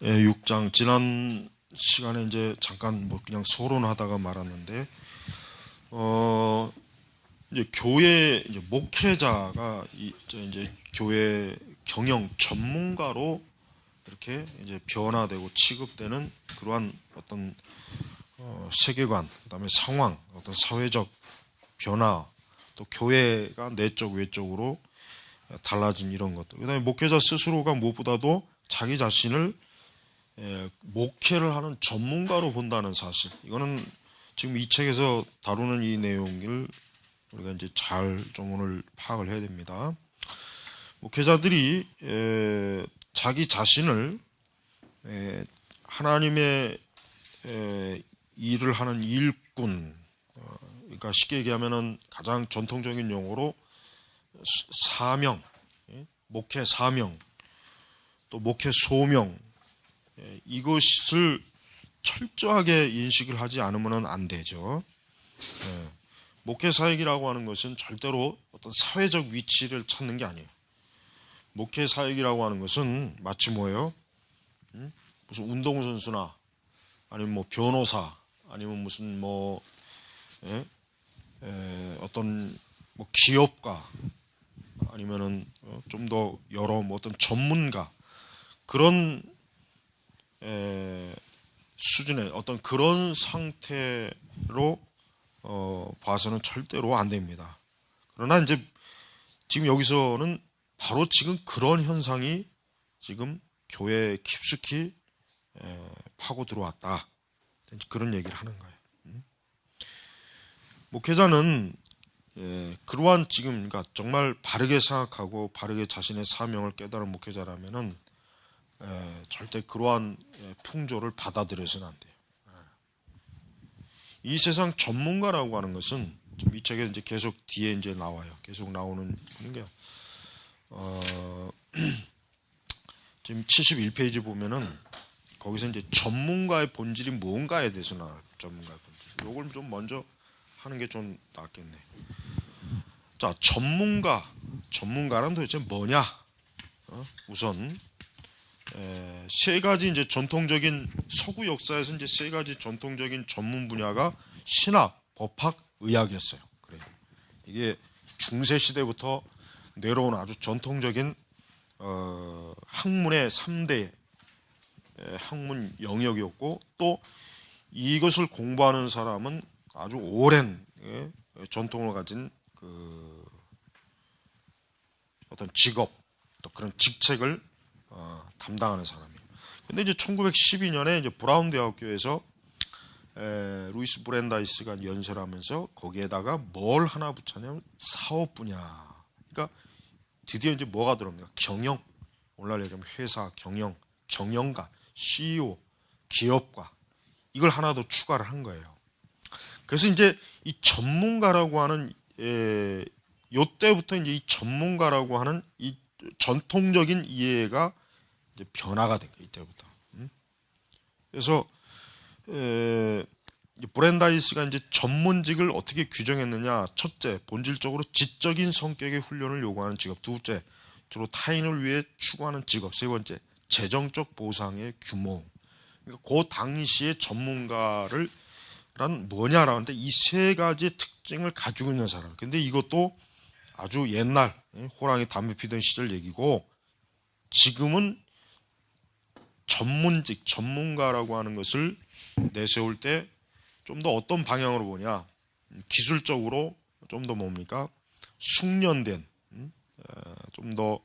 6장 지난 시간에 이제 잠깐 뭐 그냥 서론하다가 말았는데 이제 교회 이제 목회자가 이제 교회 경영 전문가로 이렇게 이제 변화되고 취급되는 그러한 어떤 세계관, 그다음에 상황, 어떤 사회적 변화, 또 교회가 내적 외적으로 달라진 이런 것들. 그다음에 목회자 스스로가 무엇보다도 자기 자신을 목회를 하는 전문가로 본다는 사실. 이거는 지금 이 책에서 다루는 이 내용을 우리가 이제 잘 좀 오늘 파악을 해야 됩니다. 목회자들이 자기 자신을 하나님의 일을 하는 일꾼, 그러니까 쉽게 얘기하면은 가장 전통적인 용어로 사명, 목회 사명, 또 목회 소명, 이것을 철저하게 인식을 하지 않으면 안 되죠. 목회 사역이라고 하는 것은 절대로 어떤 사회적 위치를 찾는 게 아니에요. 목회 사역이라고 하는 것은 마치 뭐예요? 무슨 운동선수나 아니면 뭐 변호사 아니면 무슨 뭐 어떤 뭐 기업가 아니면은 좀 더 여러 뭐 어떤 전문가 그런 수준의 어떤 그런 상태로 봐서는 절대로 안 됩니다. 그러나 이제 지금 여기서는 바로 지금 그런 현상이 지금 교회에 깊숙이 파고 들어왔다. 그런 얘기를 하는 거예요. 목회자는 그러한 지금 그러니까 정말 바르게 생각하고 바르게 자신의 사명을 깨달은 목회자라면은 절대 그러한 풍조를 받아들여서는 안 돼요. 이 세상 전문가라고 하는 것은 좀 이 책에 이제 계속 뒤에 이제 나와요. 계속 나오는 게 지금 71페이지 보면은 거기서 이제 전문가의 본질이 무언가에 대해서 나와요. 전문가의 본질. 요걸 좀 먼저 하는 게 좀 낫겠네. 자, 전문가는 도대체 뭐냐? 우선 세 가지 이제 전통적인 서구 역사에서 이제 세 가지 전통적인 전문 분야가 신학, 법학, 의학이었어요. 그래요. 이게 중세 시대부터 내려온 아주 전통적인 학문의 3대 학문 영역이었고 또 이것을 공부하는 사람은 아주 오랜 전통을 가진 그 어떤 직업 또 그런 직책을 담당하는 사람이에요. 근데 이제 1912년에 이제 브라운 대학교에서 루이스 브랜다이스가 연설을 하면서 거기에다가 뭘 하나 붙였냐면 사업 분야. 그러니까 드디어 이제 뭐가 들어옵니까? 경영. 오늘날 얘기하면 회사 경영, 경영가, CEO, 기업가. 이걸 하나 더 추가를 한 거예요. 그래서 이제 이 전문가라고 하는 요때부터 이제 이 전문가라고 하는 이 전통적인 이해가 이제 변화가 된 거예요. 이때부터. 그래서 브랜다이스가 이제 전문직을 어떻게 규정했느냐? 첫째, 본질적으로 지적인 성격의 훈련을 요구하는 직업. 둘째, 주로 타인을 위해 추구하는 직업. 세 번째, 재정적 보상의 규모. 그러니까 그 당시의 전문가를 란 뭐냐라고 하는데 이 세 가지 특징을 가지고 있는 사람. 근데 이것도 아주 옛날 호랑이 담배 피던 시절 얘기고 지금은 전문직, 전문가라고 하는 것을 내세울 때 좀 더 어떤 방향으로 보냐. 기술적으로 좀 더 뭡니까? 숙련된, 좀 더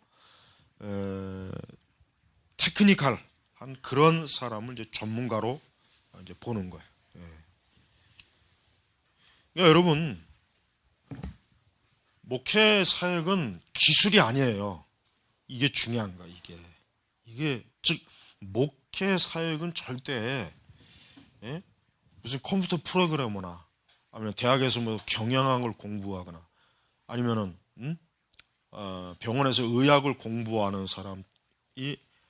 테크니컬한 그런 사람을 이제 전문가로 이제 보는 거예요. 그러니까 여러분, 목회 사역은 기술이 아니에요. 이게 중요한 거야, 이게 즉 목회 사역은 절대 무슨 컴퓨터 프로그래머나 아니면 대학에서 뭐 경영학을 공부하거나 아니면은 병원에서 의학을 공부하는 사람이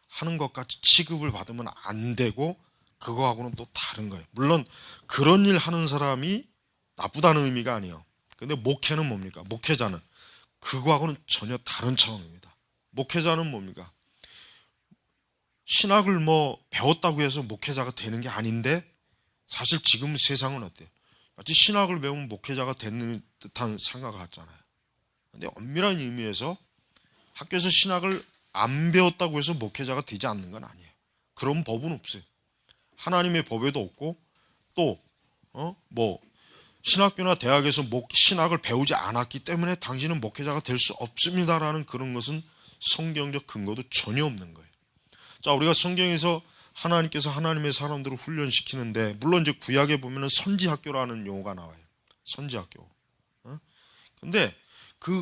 하는 것 같이 취급을 받으면 안 되고 그거하고는 또 다른 거예요. 물론 그런 일 하는 사람이 나쁘다는 의미가 아니에요. 근데 목회는 뭡니까? 목회자는 그거하고는 전혀 다른 차원입니다. 목회자는 뭡니까? 신학을 뭐 배웠다고 해서 목회자가 되는 게 아닌데 사실 지금 세상은 어때요? 마치 신학을 배우면 목회자가 되는 듯한 생각을 하잖아요. 근데 엄밀한 의미에서 학교에서 신학을 안 배웠다고 해서 목회자가 되지 않는 건 아니에요. 그런 법은 없어요. 하나님의 법에도 없고 또 신학교나 대학에서 신학을 배우지 않았기 때문에 당신은 목회자가 될 수 없습니다라는 그런 것은 성경적 근거도 전혀 없는 거예요. 자, 우리가 성경에서 하나님께서 하나님의 사람들을 훈련시키는데 물론 이제 구약에 보면은 선지학교라는 용어가 나와요. 선지학교. 근데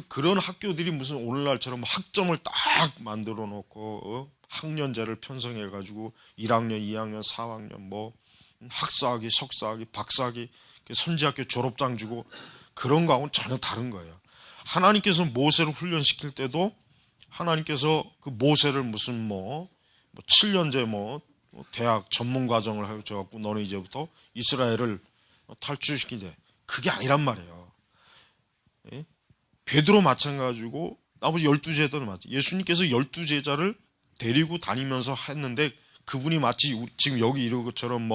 그런 학교들이 무슨 오늘날처럼 학점을 딱 만들어 놓고 학년제를 편성해 가지고 1학년, 2학년, 4학년 뭐 학사학위, 석사학위, 박사학위 선지학교 졸업장 주고 그런 거하고는 전혀 다른 거예요. 하나님께서 모세를 훈련시킬 때도 하나님께서 그 모세를 무슨 7년제 대학 전문 과정을 해줘갖고 너는 이제부터 이스라엘을 탈출시키자. 그게 아니란 말이에요. 예? 베드로 마찬가지고 나머지 12제자들은 마찬가지. 예수님께서 12제자를 데리고 다니면서 했는데 그분이 마치 지금 여기 이런 것처럼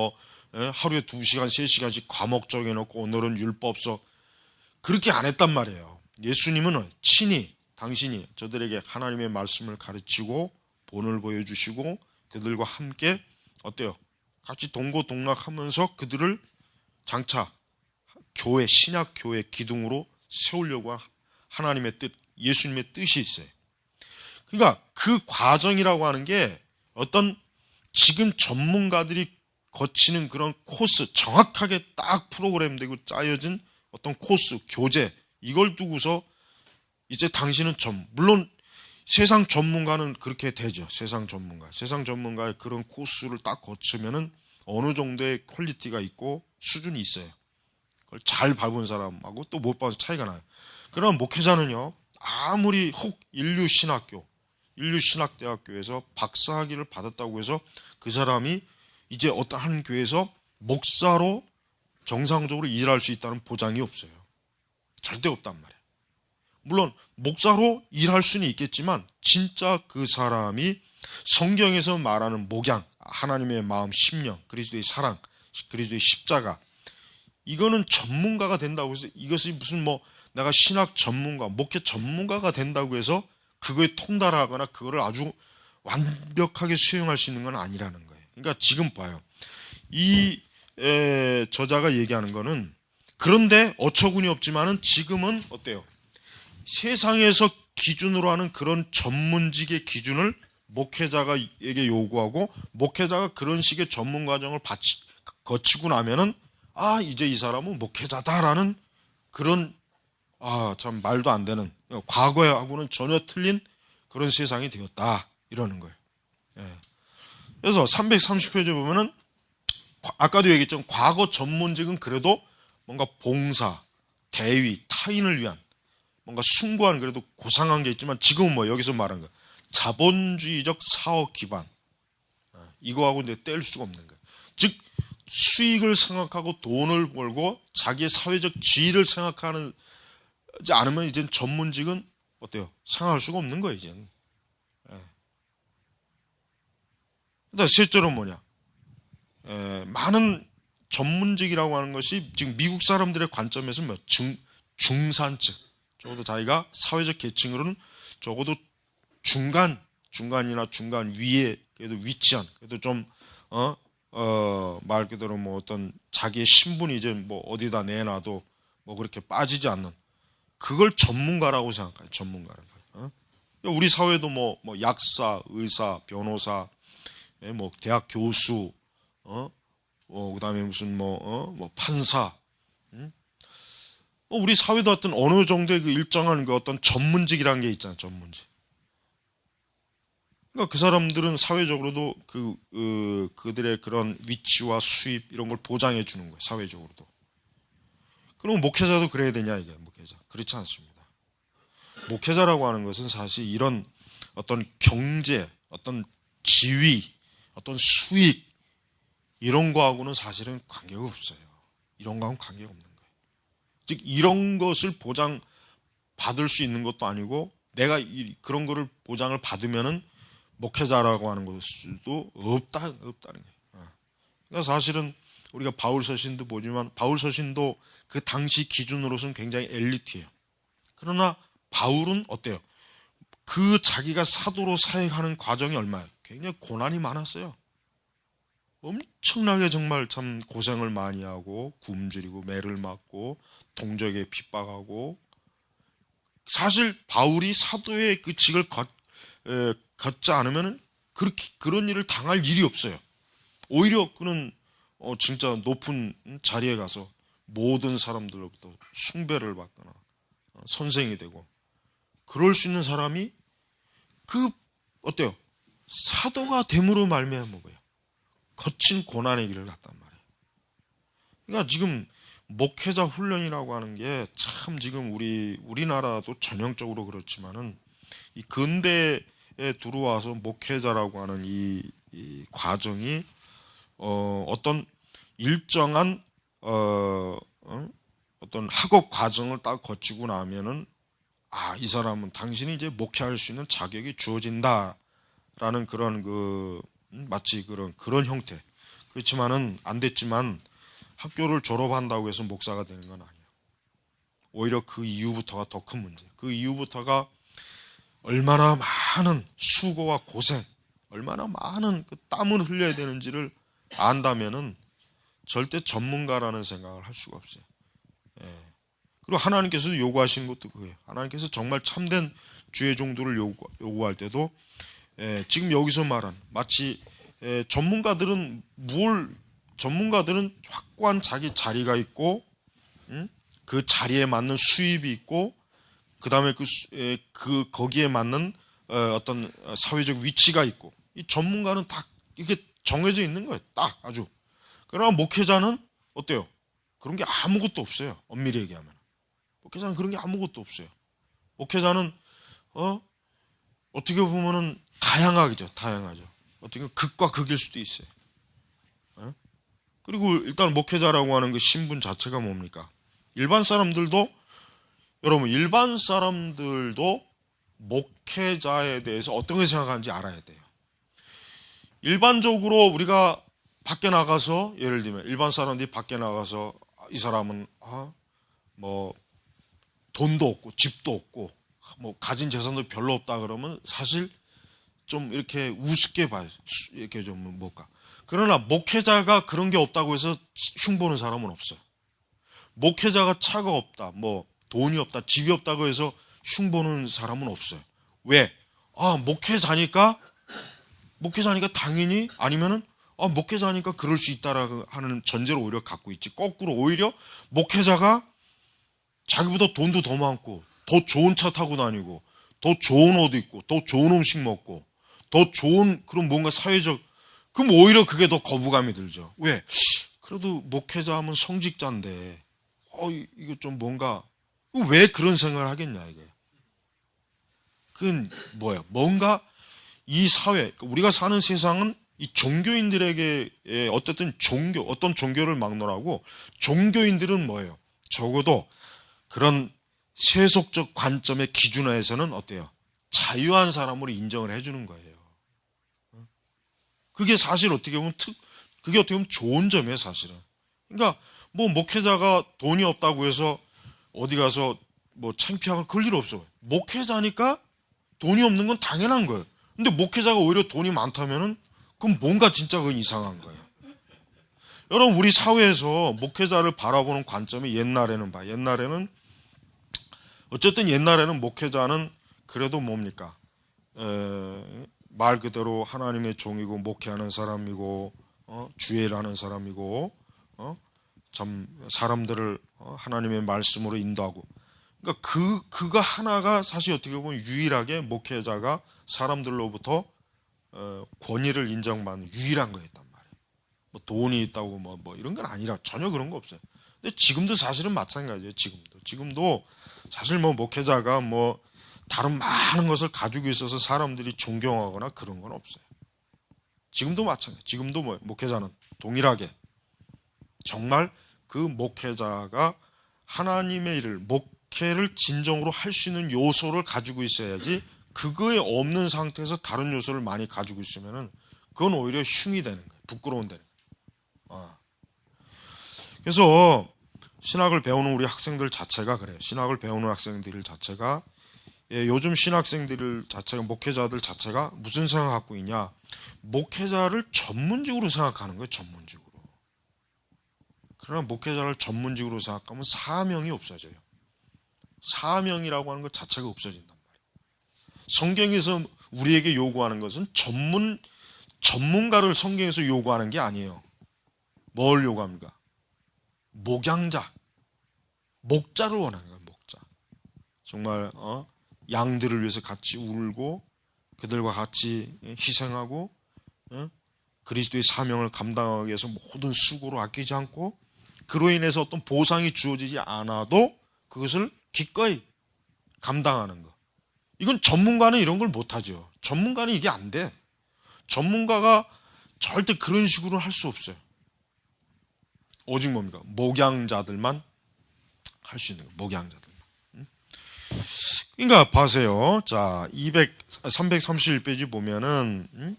하루에 2시간, 3시간씩 과목 정해놓고 오늘은 율법서 그렇게 안 했단 말이에요. 예수님은 친히 당신이 저들에게 하나님의 말씀을 가르치고 본을 보여주시고 그들과 함께 어때요? 같이 동고동락하면서 그들을 장차 교회, 신약 교회 기둥으로 세우려고 하나님의 뜻, 예수님의 뜻이 있어요. 그러니까 그 과정이라고 하는 게 어떤 지금 전문가들이 거치는 그런 코스, 정확하게 딱 프로그램되고 짜여진 어떤 코스, 교재 이걸 두고서 이제 당신은 물론 세상 전문가는 그렇게 되죠. 세상 전문가의 그런 코스를 딱 거치면은 어느 정도의 퀄리티가 있고 수준이 있어요. 그걸 잘 밟은 사람하고 또 못 밟아서 차이가 나요. 그럼 목회자는요, 아무리 혹 인류신학대학교에서 박사학위를 받았다고 해서 그 사람이 이제 어떤 한 교회에서 목사로 정상적으로 일할 수 있다는 보장이 없어요. 절대 없단 말이에요. 물론 목사로 일할 수는 있겠지만 진짜 그 사람이 성경에서 말하는 목양, 하나님의 마음, 심령, 그리스도의 사랑, 그리스도의 십자가 이거는 전문가가 된다고 해서 이것이 무슨 내가 신학 전문가, 목회 전문가가 된다고 해서 그거에 통달하거나 그거를 아주 완벽하게 수용할 수 있는 건 아니라는 거예요. 그러니까 지금 봐요. 이 저자가 얘기하는 거는 그런데 어처구니 없지만은 지금은 어때요? 세상에서 기준으로 하는 그런 전문직의 기준을 목회자에게 요구하고 목회자가 그런 식의 전문 과정을 거치고 나면은 이제 이 사람은 목회자다라는 그런 참 말도 안 되는 과거하고는 전혀 틀린 그런 세상이 되었다 이러는 거예요. 예. 그래서 330페이지에 보면은 아까도 얘기했지만 과거 전문직은 그래도 뭔가 봉사, 대위, 타인을 위한 뭔가 숭고한 그래도 고상한 게 있지만 지금은 여기서 말한 거 자본주의적 사업 기반 이거하고 이제 뗄 수가 없는 거예요. 즉 수익을 생각하고 돈을 벌고 자기의 사회적 지위를 생각하지 않으면 이제 전문직은 어때요? 생각할 수가 없는 거예요 이제는. 근데 실제로 뭐냐? 많은 전문직이라고 하는 것이 지금 미국 사람들의 관점에서 중산층, 적어도 자기가 사회적 계층으로는 적어도 중간이나 중간 위에 그래도 위치한 그래도 좀 말 그대로 어떤 자기의 신분이 이제 어디다 내놔도 그렇게 빠지지 않는 그걸 전문가라고 생각해요. 전문가라는 거예요. 우리 사회도 약사, 의사, 변호사, 대학 교수, 그다음에 무슨 판사, 우리 사회도 어떤 어느 정도의 그 일정한 그 어떤 전문직이라는 게 있잖아요. 전문직. 그러니까 그 사람들은 사회적으로도 그들의 그런 위치와 수입 이런 걸 보장해 주는 거예요. 사회적으로도. 그럼 목회자도 그래야 되냐 이게 목회자. 그렇지 않습니다. 목회자라고 하는 것은 사실 이런 어떤 경제, 어떤 지위, 어떤 수익 이런 거하고는 사실은 관계가 없어요. 이런 거하고는 관계가 없는 거예요. 즉 이런 것을 보장받을 수 있는 것도 아니고 내가 그런 거를 보장을 받으면은 목회자라고 하는 것도 없다는 거예요. 그러니까 사실은 우리가 바울 서신도 보지만 바울 서신도 그 당시 기준으로서는 굉장히 엘리트예요. 그러나 바울은 어때요? 그 자기가 사도로 사역하는 과정이 얼마예요? 굉장히 고난이 많았어요. 엄청나게 정말 참 고생을 많이 하고 굶주리고 매를 맞고 동족에 핍박하고, 사실 바울이 사도의 그 직을 걷지 않으면 그런 일을 당할 일이 없어요. 오히려 그는 진짜 높은 자리에 가서 모든 사람들로부터 숭배를 받거나 선생이 되고, 그럴 수 있는 사람이 어때요? 사도가 됨으로 말미암은 뭐예요? 거친 고난의 길을 갔단 말이에요. 그러니까 지금 목회자 훈련이라고 하는 게 참 지금 우리나라도 전형적으로 그렇지만은 이 근대에 들어와서 목회자라고 하는 이 과정이 어떤 일정한 어떤 학업 과정을 딱 거치고 나면은 이 사람은 당신이 이제 목회할 수 있는 자격이 주어진다라는 그런 마치 그런 형태. 그렇지만은 안 됐지만 학교를 졸업한다고 해서 목사가 되는 건 아니에요. 오히려 그 이후부터가 더 큰 문제. 그 이후부터가 얼마나 많은 수고와 고생, 얼마나 많은 그 땀을 흘려야 되는지를 안다면은 절대 전문가라는 생각을 할 수가 없어요. 그리고 하나님께서도 요구하시는 것도 그거예요. 하나님께서 정말 참된 주의 종도를 요구할 때도 지금 여기서 말한 마치 전문가들은 확고한 자기 자리가 있고, 그 자리에 맞는 수입이 있고, 그 다음에 거기에 맞는 어떤 사회적 위치가 있고, 이 전문가는 다 이게 정해져 있는 거예요. 딱 아주. 그러나 목회자는 어때요? 그런 게 아무것도 없어요. 엄밀히 얘기하면. 목회자는 그런 게 아무것도 없어요. 목회자는 어떻게 보면은 다양하죠. 어떻게 보면 극과 극일 수도 있어요. 그리고 일단 목회자라고 하는 그 신분 자체가 뭡니까? 일반 사람들도 목회자에 대해서 어떤 걸 생각하는지 알아야 돼요. 일반적으로 우리가 밖에 나가서, 예를 들면 일반 사람들이 밖에 나가서 이 사람은 뭐 돈도 없고 집도 없고 뭐 가진 재산도 별로 없다 그러면 사실 좀 이렇게 우습게 봐요. 이렇게 좀 뭘까. 그러나 목회자가 그런 게 없다고 해서 흉보는 사람은 없어요. 목회자가 차가 없다, 뭐 돈이 없다, 집이 없다고 해서 흉보는 사람은 없어요. 왜? 목회자니까 당연히, 아니면은 목회자니까 그럴 수 있다라고 하는 전제를 오히려 갖고 있지. 거꾸로 오히려 목회자가 자기보다 돈도 더 많고 더 좋은 차 타고 다니고 더 좋은 옷 입고 더 좋은 음식 먹고 더 좋은 그런 뭔가 사회적, 그럼 오히려 그게 더 거부감이 들죠. 왜? 그래도 목회자 하면 성직자인데 이거 좀 뭔가, 왜 그런 생각을 하겠냐 이거예요. 그건 뭐예요? 뭔가 이 사회, 우리가 사는 세상은 이 종교인들에게 어떤 종교를 막론하고, 종교인들은 뭐예요? 적어도 그런 세속적 관점의 기준하에서는 어때요? 자유한 사람으로 인정을 해주는 거예요. 그게 사실 어떻게 보면 좋은 점이에요, 사실은. 그러니까 뭐 목회자가 돈이 없다고 해서 어디 가서 뭐 창피하고 그럴 일 없어요. 목회자니까 돈이 없는 건 당연한 거예요. 근데 목회자가 오히려 돈이 많다면은 그럼 뭔가 진짜 그건 이상한 거예요. 여러분, 우리 사회에서 목회자를 바라보는 관점이 옛날에는 목회자는 그래도 뭡니까? 말 그대로 하나님의 종이고 목회하는 사람이고 주의 일하는 사람이고 참 사람들을 하나님의 말씀으로 인도하고, 그러니까 그거 하나가 사실 어떻게 보면 유일하게 목회자가 사람들로부터 권위를 인정받는 유일한 거였단 말이에요. 뭐 돈이 있다고 뭐 이런 건 아니라 전혀 그런 거 없어요. 근데 지금도 사실은 마찬가지예요. 지금도 사실 뭐 목회자가 뭐 다른 많은 것을 가지고 있어서 사람들이 존경하거나 그런 건 없어요. 지금도 마찬가지. 지금도 뭐 목회자는 동일하게 정말 그 목회자가 하나님의 일을, 목회를 진정으로 할 수 있는 요소를 가지고 있어야지 그거에 없는 상태에서 다른 요소를 많이 가지고 있으면은 그건 오히려 흉이 되는 거예요. 부끄러운 되는 거예요. 그래서 신학을 배우는 우리 학생들 자체가 그래요. 신학을 배우는 학생들 자체가 요즘 신학생들 자체가 목회자들 자체가 무슨 생각 갖고 있냐? 목회자를 전문직으로 생각하는 거예요. 전문직으로. 그러나 목회자를 전문직으로 생각하면 사명이 없어져요. 사명이라고 하는 것 자체가 없어진단 말이에요. 성경에서 우리에게 요구하는 것은 전문가를 성경에서 요구하는 게 아니에요. 뭘 요구합니까? 목양자, 목자를 원하는 거예요. 목자. 정말 양들을 위해서 같이 울고 그들과 같이 희생하고 그리스도의 사명을 감당하기 위해서 모든 수고를 아끼지 않고 그로 인해서 어떤 보상이 주어지지 않아도 그것을 기꺼이 감당하는 것. 이건 전문가는 이런 걸 못하죠. 전문가는 이게 안 돼. 전문가가 절대 그런 식으로 할 수 없어요. 오직 뭡니까? 목양자들만 할 수 있는 거예요. 목양자들만. 그러니까 보세요. 자, 331페이지 보면은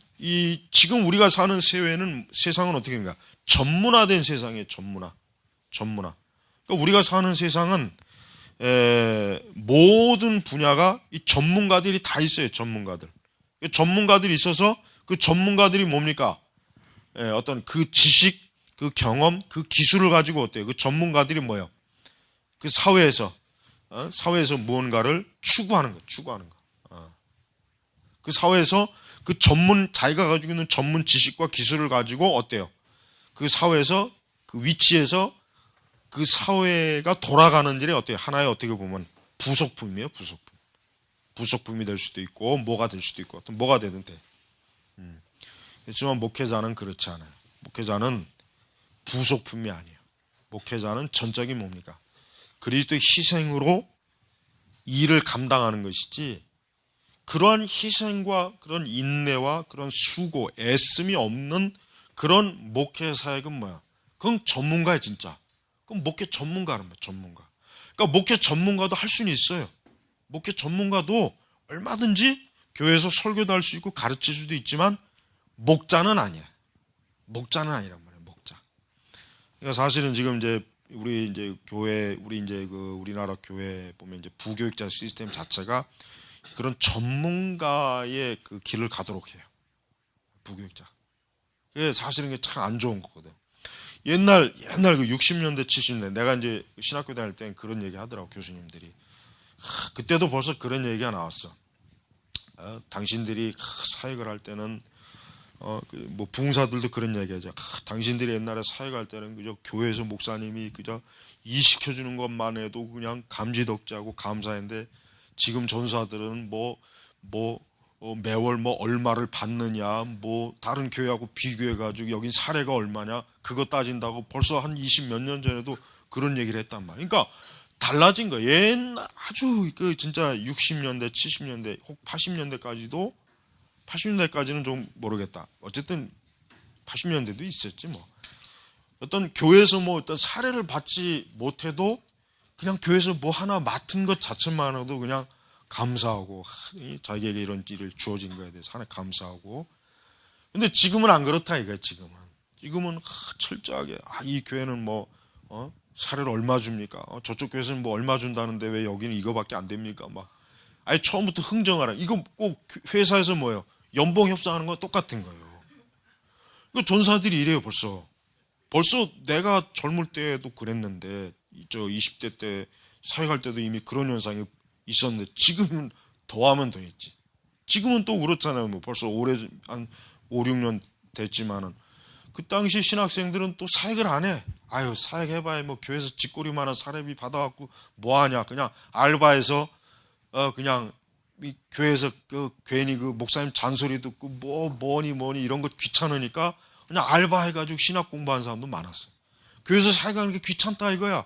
지금 우리가 사는 세상은 어떻게 됩니까? 전문화된 세상이에요. 전문화. 그러니까 우리가 사는 세상은 모든 분야가 이 전문가들이 다 있어요. 전문가들이 있어서 그 전문가들이 뭡니까? 어떤 그 지식, 그 경험, 그 기술을 가지고 어때요? 그 전문가들이 뭐예요? 그 사회에서 무언가를 추구하는 거. 그 사회에서 자기가 가지고 있는 전문 지식과 기술을 가지고 어때요? 그 사회에서 그 위치에서 그 사회가 돌아가는 일이 어때요? 하나의 어떻게 보면 부속품이에요. 부속품이 될 수도 있고 뭐가 될 수도 있고 어떤 뭐가 되든 돼. 그렇지만 목회자는 그렇지 않아요. 목회자는 부속품이 아니에요. 목회자는 전적인 뭡니까? 그리스도의 희생으로 일을 감당하는 것이지 그러한 희생과 그런 인내와 그런 수고, 애씀이 없는 그런 목회 사역은 뭐야? 그건 전문가야 진짜. 그럼 목회 전문가는 뭐야? 전문가. 그러니까 목회 전문가도 할 수는 있어요. 목회 전문가도 얼마든지 교회에서 설교도 할 수 있고 가르칠 수도 있지만 목자는 아니야. 목자는 아니란 말이야. 목자. 그러니까 사실은 지금 이제 우리 우리나라 교회 보면 이제 부교육자 시스템 자체가 그런 전문가의 그 길을 가도록 해요. 부교육자. 그게 사실은 참 안 좋은 거거든. 옛날 그 60년대, 70년대 내가 이제 신학교 다닐 때 그런 얘기 하더라고 교수님들이. 그때도 벌써 그런 얘기가 나왔어. 당신들이 사역을 할 때는 뭐 부흥사들도 그런 얘기하죠. 당신들이 옛날에 사역할 때는 그저 교회에서 목사님이 그저 일시켜주는 것만 해도 그냥 감지덕지하고 감사했는데 지금 전사들은 매월 얼마를 받느냐, 다른 교회하고 비교해가지고 여긴 사례가 얼마냐, 그거 따진다고 벌써 한 20몇 년 전에도 그런 얘기를 했단 말이야. 그러니까 달라진 거야. 옛날 아주 진짜 60년대, 70년대, 혹 80년대까지는 좀 모르겠다. 어쨌든 80년대도 있었지 뭐. 어떤 교회에서 어떤 사례를 받지 못해도 그냥 교회에서 뭐 하나 맡은 것 자체만으로도 그냥 감사하고 자기에게 이런 일을 주어진 거에 대해서 하나 감사하고. 근데 지금은 안 그렇다 이거야. 지금은 철저하게 이 교회는 사례를 얼마 줍니까? 저쪽 교회에서는 얼마 준다는데 왜 여기는 이거밖에 안 됩니까? 아예 처음부터 흥정하라. 이거 꼭 회사에서 뭐예요? 연봉 협상하는 거 똑같은 거예요. 이거 전사들이 이래요 벌써 내가 젊을 때도 그랬는데 20대 때 사역할 때도 이미 그런 현상이 있었는데 지금은 더하면 더했지. 지금은 또 그렇잖아요. 벌써 오래 한 5, 6년 됐지만은 그 당시 신학생들은 또 사역을 안 해. 아유 사역해봐야 교회에서 쥐꼬리만한 사례비 받아갖고 뭐하냐. 그냥 알바해서 그냥 교회에서 괜히 목사님 잔소리 듣고 뭐니 이런 거 귀찮으니까 그냥 알바해가지고 신학 공부하는 사람도 많았어요. 교회에서 사역하는 게 귀찮다 이거야.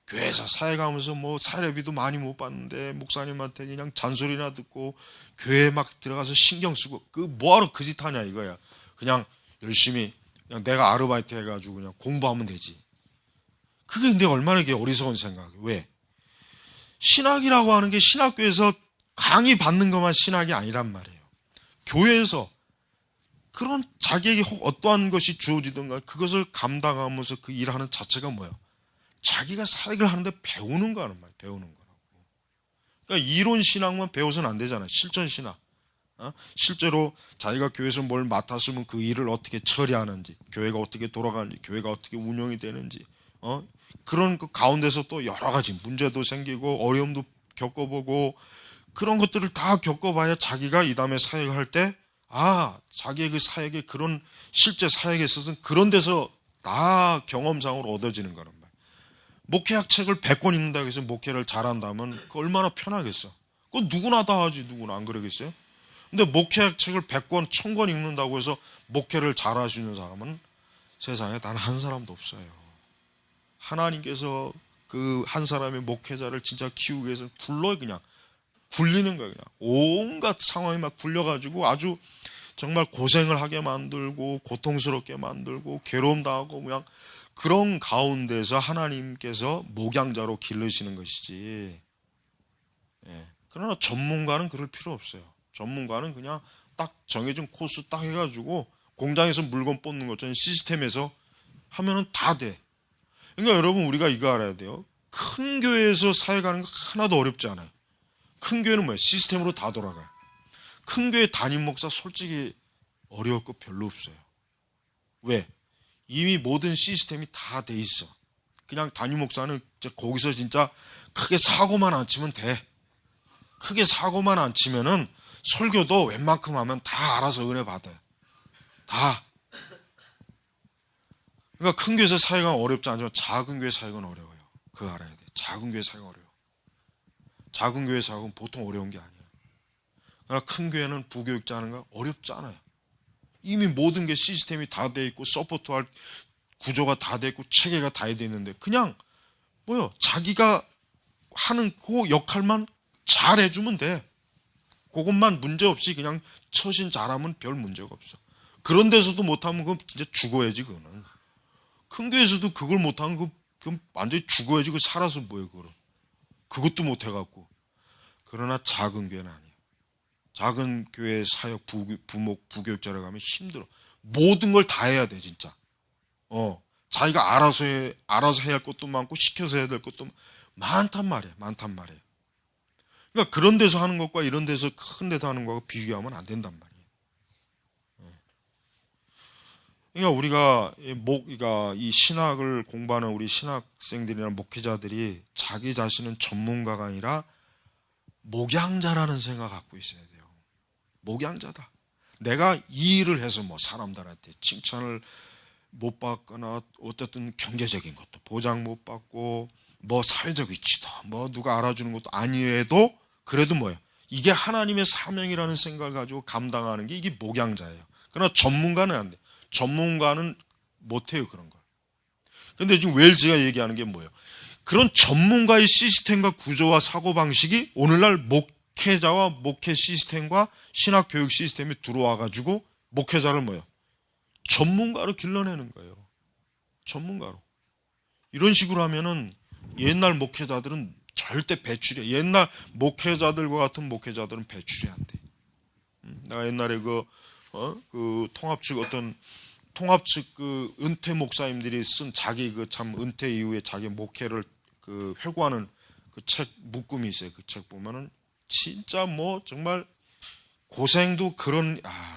교회에서 사역하면서 사례비도 많이 못 받는데 목사님한테 그냥 잔소리나 듣고 교회에 막 들어가서 신경 쓰고 뭐하러 그 짓 하냐 이거야. 그냥 열심히 그냥 내가 아르바이트 해가지고 그냥 공부하면 되지. 그게 근데 얼마나 이게 어리석은 생각이에요. 왜? 신학이라고 하는 게 신학교에서 강의 받는 것만 신학이 아니란 말이에요. 교회에서 그런 자기에게 혹 어떠한 것이 주어지든가 그것을 감당하면서 그 일하는 자체가 뭐야? 자기가 사역을 하는데 배우는 거라는 말이에요. 배우는 거라고. 그러니까 이론 신학만 배워서는 안 되잖아요. 실전 신학. 실제로 자기가 교회에서 뭘 맡았으면 그 일을 어떻게 처리하는지, 교회가 어떻게 돌아가는지, 교회가 어떻게 운영이 되는지, 그런 그 가운데서 또 여러 가지 문제도 생기고 어려움도 겪어보고 그런 것들을 다 겪어봐야 자기가 이 다음에 사역을 할 때 자기의 그 사역의 그런 실제 사역에 있어서는 그런 데서 다 경험상으로 얻어지는 거란 말이에요. 목회학 책을 100권 읽는다고 해서 목회를 잘한다면 그 얼마나 편하겠어. 그건 누구나 다 하지. 누구나 안 그러겠어요? 근데 목회학 책을 100권, 1000권 읽는다고 해서 목회를 잘할 수 있는 사람은 세상에 단 한 사람도 없어요. 하나님께서 그 한 사람의 목회자를 진짜 키우기 위해서 그냥 굴리는 거예요. 그냥 온갖 상황이 막 굴려가지고 아주 정말 고생을 하게 만들고 고통스럽게 만들고 괴로움 당하고 그냥 그런 가운데서 하나님께서 목양자로 기르시는 것이지. 그러나 전문가는 그럴 필요 없어요. 전문가는 그냥 딱 정해진 코스 딱 해가지고 공장에서 물건 뽑는 것처럼 시스템에서 하면은 다 돼. 그러니까 여러분 우리가 이거 알아야 돼요. 큰 교회에서 사역하는 거 하나도 어렵지 않아요. 큰 교회는 뭐예요? 시스템으로 다 돌아가요. 큰 교회 담임 목사 솔직히 어려울 거 별로 없어요. 왜? 이미 모든 시스템이 다 돼 있어. 그냥 담임 목사는 거기서 진짜 크게 사고만 안 치면 돼. 크게 사고만 안 치면은 설교도 웬만큼 하면 다 알아서 은혜 받아요. 다. 그러니까 큰 교회에서 사역은 어렵지 않지만 작은 교회 사역은 어려워요. 그거 알아야 돼. 작은 교회 사역은 어려워. 작은 교회 사역은 보통 어려운 게 아니에요. 그러나 큰 교회는 부교육자 하는 거 어렵지 않아요. 이미 모든 게 시스템이 다 돼 있고 서포트할 구조가 다 돼 있고 체계가 다 돼 있는데 그냥 자기가 하는 그 역할만 잘 해주면 돼. 그것만 문제없이 그냥 처신 잘하면 별 문제가 없어. 그런 데서도 못하면 그건 진짜 죽어야지. 그거는 큰 교회에서도 그걸 못하면 그건 완전히 죽어야지. 그 살아서 뭐예요 그거는. 그것도 못해갖고. 그러나 작은 교회는 아니에요. 작은 교회 사역 부목 부교육자를 가면 힘들어. 모든 걸 다 해야 돼 진짜. 자기가 알아서 해야 할 것도 많고 시켜서 해야 될 것도 많단 말이에요. 그러니까 그런 데서 하는 것과 이런 데서 큰 데서 하는 것과 비교하면 안 된단 말이에요. 그러니까 우리가 이 신학을 공부하는 우리 신학생들이나 목회자들이 자기 자신은 전문가가 아니라 목양자라는 생각 갖고 있어야 돼요. 목양자다. 내가 이 일을 해서 사람들한테 칭찬을 못 받거나 어쨌든 경제적인 것도 보장 못 받고 사회적 위치도 누가 알아주는 것도 아니어도 그래도 이게 하나님의 사명이라는 생각을 가지고 감당하는 게 이게 목양자예요. 그러나 전문가는 안 돼. 전문가는 못해요 그런 걸. 근데 지금 웰즈가 얘기하는 게 뭐예요? 그런 전문가의 시스템과 구조와 사고방식이 오늘날 목회자와 목회 시스템과 신학 교육 시스템이 들어와가지고 목회자를 전문가로 길러내는 거예요. 전문가로. 이런 식으로 하면은 옛날 목회자들은 절대 배출이, 옛날 목회자들과 같은 목회자들은 배출이 안 돼. 내가 옛날에 통합 측 그 은퇴 목사님들이 쓴 자기 참 은퇴 이후에 자기 목회를 회고하는 그 책 묶음이 있어요. 그 책 보면은 진짜 정말 고생도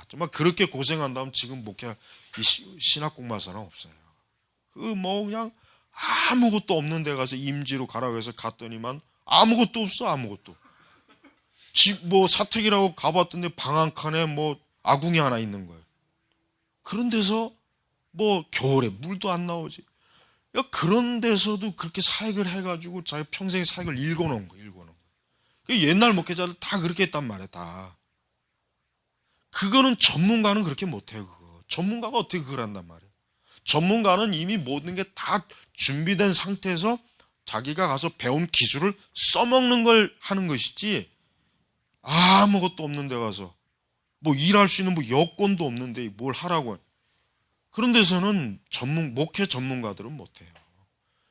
정말 그렇게 고생한다면 지금 목회 신학 공부할 사람 없어요. 그냥 아무것도 없는 데 가서 임지로 가라고 해서 갔더니만 아무것도 없어. 아무것도. 집 사택이라고 가봤던데 방 한 칸에 아궁이 하나 있는 거예요. 그런 데서 겨울에 물도 안 나오지. 그런 데서도 그렇게 사역을 해가지고 자기 평생 사역을 읽어놓은 거예요. 옛날 목회자들 다 그렇게 했단 말이에요. 다. 그거는 전문가는 그렇게 못해요. 전문가가 어떻게 그걸 한단 말이에요. 전문가는 이미 모든 게 다 준비된 상태에서 자기가 가서 배운 기술을 써먹는 걸 하는 것이지 아무것도 없는 데 가서 일할 수 있는 여건도 없는데 뭘 하라고. 그런 데서는 목회 전문가들은 못해요.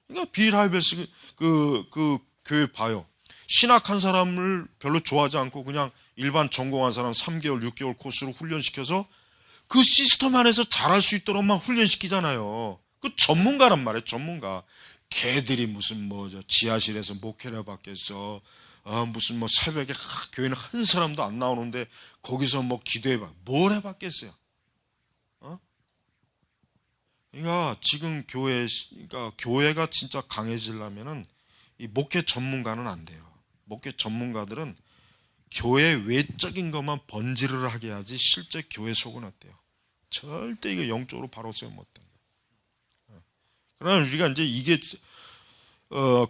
그러니까 빌 하이벨스 그 교회 봐요. 신학한 사람을 별로 좋아하지 않고 그냥 일반 전공한 사람 3개월, 6개월 코스로 훈련시켜서 그 시스템 안에서 잘할 수 있도록만 훈련시키잖아요. 그 전문가란 말이에요. 전문가. 걔들이 무슨 지하실에서 목회를 해봤겠어. 무슨 새벽에 교회는 한 사람도 안 나오는데 거기서 기도해봐. 뭘 해봤겠어요? 그러니까 지금 그러니까 교회가 진짜 강해지려면은 이 목회 전문가는 안 돼요. 목회 전문가들은 교회 외적인 것만 번지르르 하게 하지 실제 교회 속은 어때요? 절대 이거 영적으로 바로 세워 못된 거예요. 그러나 우리가 이제 이게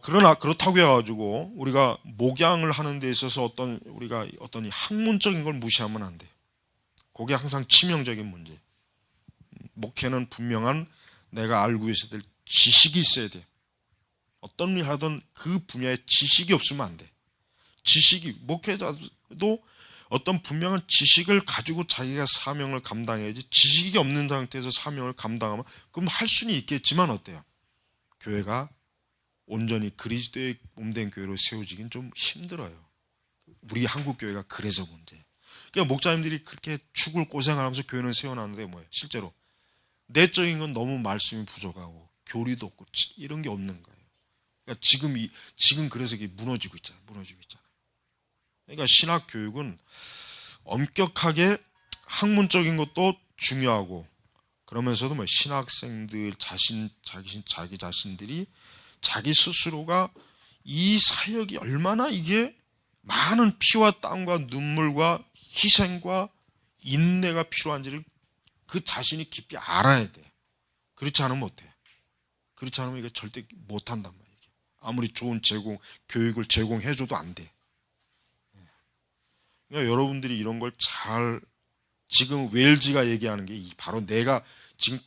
그러나 그렇다고 해가지고 우리가 목양을 하는 데 있어서 우리가 어떤 학문적인 걸 무시하면 안 돼요. 그게 항상 치명적인 문제. 목회는 분명한 내가 알고 있어야 될 지식이 있어야 돼. 어떤 일 하든 그 분야에 지식이 없으면 안 돼. 목회자도 어떤 분명한 지식을 가지고 자기가 사명을 감당해야지, 지식이 없는 상태에서 사명을 감당하면 그럼 할 수는 있겠지만 어때요? 교회가 온전히 그리스도의 몸된 교회로 세워지긴 좀 힘들어요. 우리 한국 교회가 그래서 문제. 그러니까 목자님들이 그렇게 죽을 고생을 하면서 교회는 세워놨는데 뭐예요? 실제로 내적인 건 너무 말씀이 부족하고 교리도 없고 이런 게 없는 거예요. 그러니까 지금 그래서 이게 무너지고 있잖아요. 그러니까 신학 교육은 엄격하게 학문적인 것도 중요하고, 그러면서도 신학생들 자기 자신들이 자기 스스로가 이 사역이 얼마나 이게 많은 피와 땀과 눈물과 희생과 인내가 필요한지를 그 자신이 깊이 알아야 돼. 그렇지 않으면 못해. 그렇지 않으면 이게 절대 못한단 말이에요. 아무리 좋은 교육을 제공해줘도 안 돼. 그러니까 여러분들이 이런 걸 지금 웰즈가 얘기하는 게 바로 내가 지금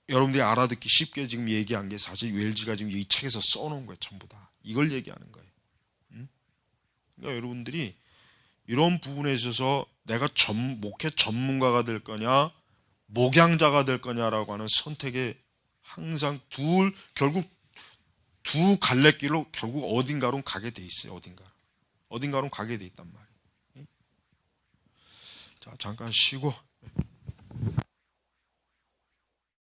여러분들이 알아듣기 쉽게 지금 얘기한 게 사실 웰즈가 지금 이 책에서 써놓은 거예요. 전부 다. 이걸 얘기하는 거예요. 그러니까 여러분들이 이런 부분에 있어서 내가 목회 전문가가 될 거냐, 목양자가 될 거냐라고 하는 선택에 항상 결국 두 갈래길로 결국 어딘가로 가게 돼 있어요. 어딘가로 가게 돼 있단 말이에요. 자, 잠깐 쉬고